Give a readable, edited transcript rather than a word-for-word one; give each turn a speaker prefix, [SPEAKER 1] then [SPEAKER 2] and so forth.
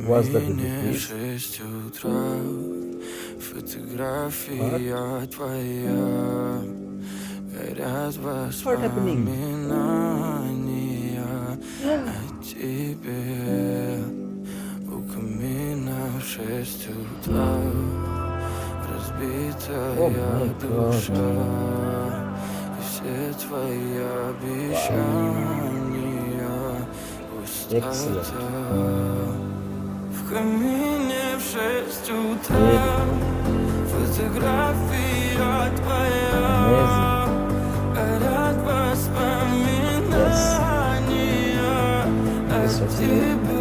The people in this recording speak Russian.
[SPEAKER 1] вас даже
[SPEAKER 2] камине
[SPEAKER 1] любить.
[SPEAKER 2] 6 утра. Фотография твоя, горят
[SPEAKER 1] What happening?
[SPEAKER 2] воспоминания о тебе. У камина в 6 утра,
[SPEAKER 1] О
[SPEAKER 2] разбитая
[SPEAKER 1] май гад.
[SPEAKER 2] душа, и все твои обещания
[SPEAKER 1] Excellent.
[SPEAKER 2] пустота. В камине в 6 утра, фотография твоя, горят воспоминания о
[SPEAKER 1] Yes, okay.
[SPEAKER 2] тебе.